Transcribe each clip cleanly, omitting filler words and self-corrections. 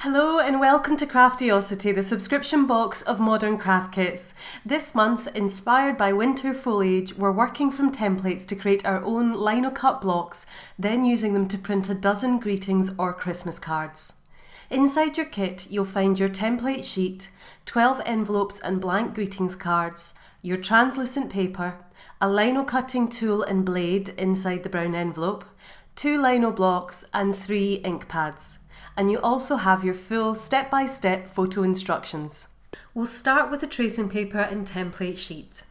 Hello and welcome to Craftiosity, the subscription box of modern craft kits. This month, inspired by winter foliage, we're working from templates to create our own Linocut blocks, then using them to print a dozen greetings or Christmas cards. Inside your kit, you'll find your template sheet, 12 envelopes and blank greetings cards, your translucent paper, a lino cutting tool and blade inside the brown envelope, 2 lino blocks and 3 ink pads. And you also have your full step-by-step photo instructions. We'll start with the tracing paper and template sheet.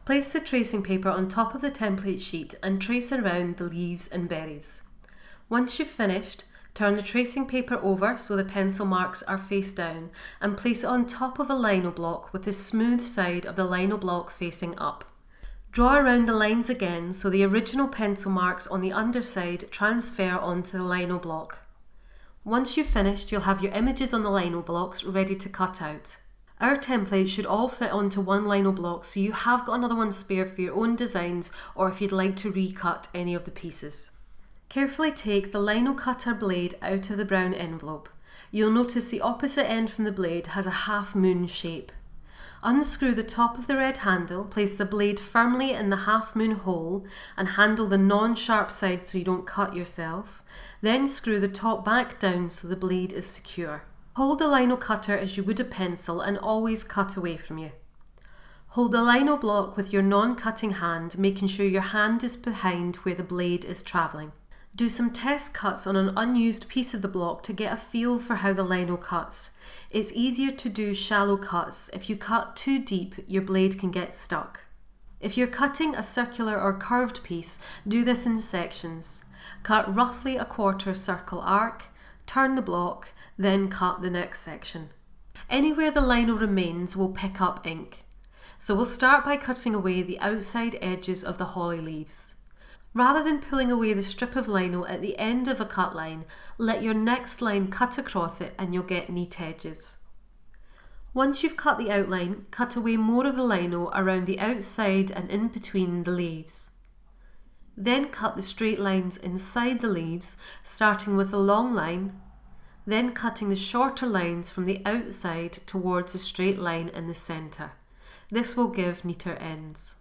Place the tracing paper on top of the template sheet and trace around the leaves and berries. Once you've finished, turn the tracing paper over so the pencil marks are face down and place it on top of a lino block with the smooth side of the lino block facing up. Draw around the lines again so the original pencil marks on the underside transfer onto the lino block. Once you've finished, you'll have your images on the lino blocks ready to cut out. Our templates should all fit onto one lino block, so you have got another one spare for your own designs or if you'd like to recut any of the pieces. Carefully take the lino cutter blade out of the brown envelope. You'll notice the opposite end from the blade has a half moon shape. Unscrew the top of the red handle, place the blade firmly in the half moon hole and handle the non-sharp side so you don't cut yourself. Then screw the top back down so the blade is secure. Hold the lino cutter as you would a pencil and always cut away from you. Hold the lino block with your non-cutting hand, making sure your hand is behind where the blade is travelling. Do some test cuts on an unused piece of the block to get a feel for how the lino cuts. It's easier to do shallow cuts. If you cut too deep, your blade can get stuck. If you're cutting a circular or curved piece, do this in sections. Cut roughly a quarter circle arc, turn the block, then cut the next section. Anywhere the lino remains will pick up ink. So we'll start by cutting away the outside edges of the holly leaves. Rather than pulling away the strip of lino at the end of a cut line, let your next line cut across it and you'll get neat edges. Once you've cut the outline, cut away more of the lino around the outside and in between the leaves. Then cut the straight lines inside the leaves, starting with a long line, then cutting the shorter lines from the outside towards a straight line in the centre. This will give neater ends.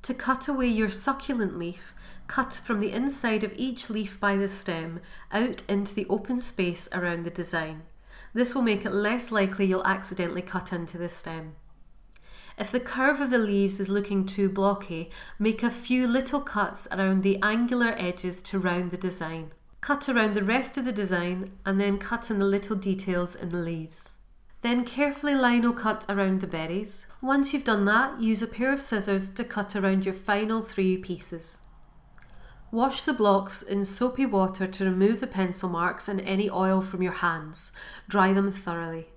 To cut away your succulent leaf, cut from the inside of each leaf by the stem out into the open space around the design. This will make it less likely you'll accidentally cut into the stem. If the curve of the leaves is looking too blocky, make a few little cuts around the angular edges to round the design. Cut around the rest of the design and then cut in the little details in the leaves. Then carefully lino cut around the berries. Once you've done that, use a pair of scissors to cut around your final 3 pieces. Wash the blocks in soapy water to remove the pencil marks and any oil from your hands. Dry them thoroughly.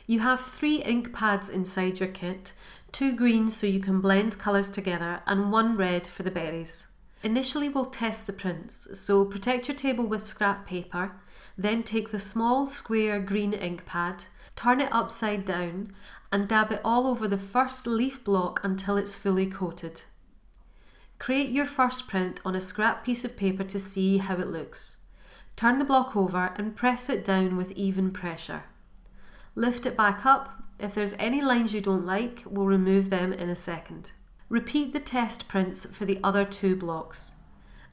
You have 3 ink pads inside your kit, 2 green so you can blend colours together and 1 red for the berries. Initially we'll test the prints, so protect your table with scrap paper. Then take the small square green ink pad, turn it upside down and dab it all over the first leaf block until it's fully coated. Create your first print on a scrap piece of paper to see how it looks. Turn the block over and press it down with even pressure. Lift it back up. If there's any lines you don't like, we'll remove them in a second. Repeat the test prints for the other 2 blocks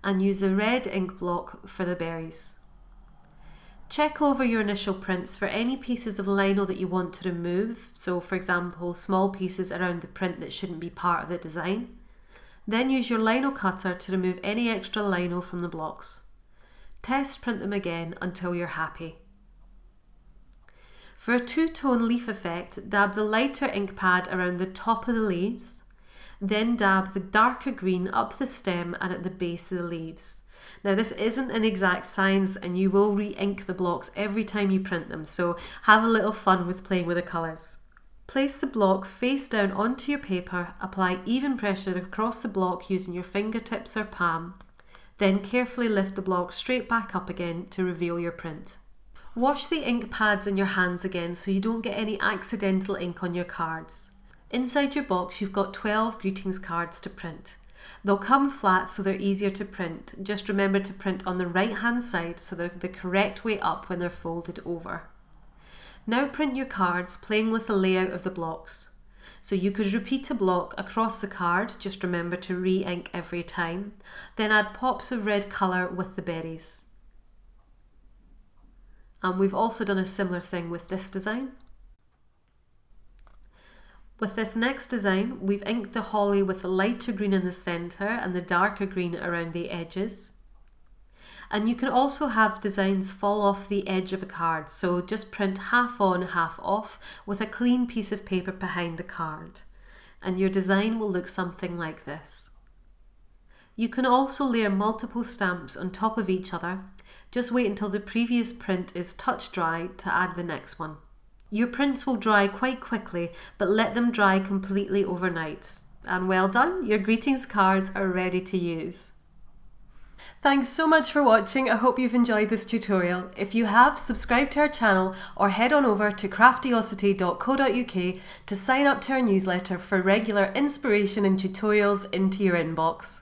and use the red ink block for the berries. Check over your initial prints for any pieces of lino that you want to remove, so for example small pieces around the print that shouldn't be part of the design. Then use your lino cutter to remove any extra lino from the blocks. Test print them again until you're happy. For a 2-tone leaf effect, dab the lighter ink pad around the top of the leaves, then dab the darker green up the stem and at the base of the leaves. Now this isn't an exact science and you will re-ink the blocks every time you print them, so have a little fun with playing with the colours. Place the block face down onto your paper, apply even pressure across the block using your fingertips or palm, then carefully lift the block straight back up again to reveal your print. Wash the ink pads in your hands again so you don't get any accidental ink on your cards. Inside your box you've got 12 greetings cards to print. They'll come flat so they're easier to print. Just remember to print on the right hand side so they're the correct way up when they're folded over. Now print your cards playing with the layout of the blocks. So you could repeat a block across the card, just remember to re-ink every time, then add pops of red colour with the berries. And we've also done a similar thing with this design. With this next design, we've inked the holly with the lighter green in the centre and the darker green around the edges. And you can also have designs fall off the edge of a card, so just print half on, half off with a clean piece of paper behind the card. And your design will look something like this. You can also layer multiple stamps on top of each other. Just wait until the previous print is touch dry to add the next one. Your prints will dry quite quickly, but let them dry completely overnight. And well done, your greetings cards are ready to use. Thanks so much for watching. I hope you've enjoyed this tutorial. If you have, subscribe to our channel or head on over to craftiosity.co.uk to sign up to our newsletter for regular inspiration and tutorials into your inbox.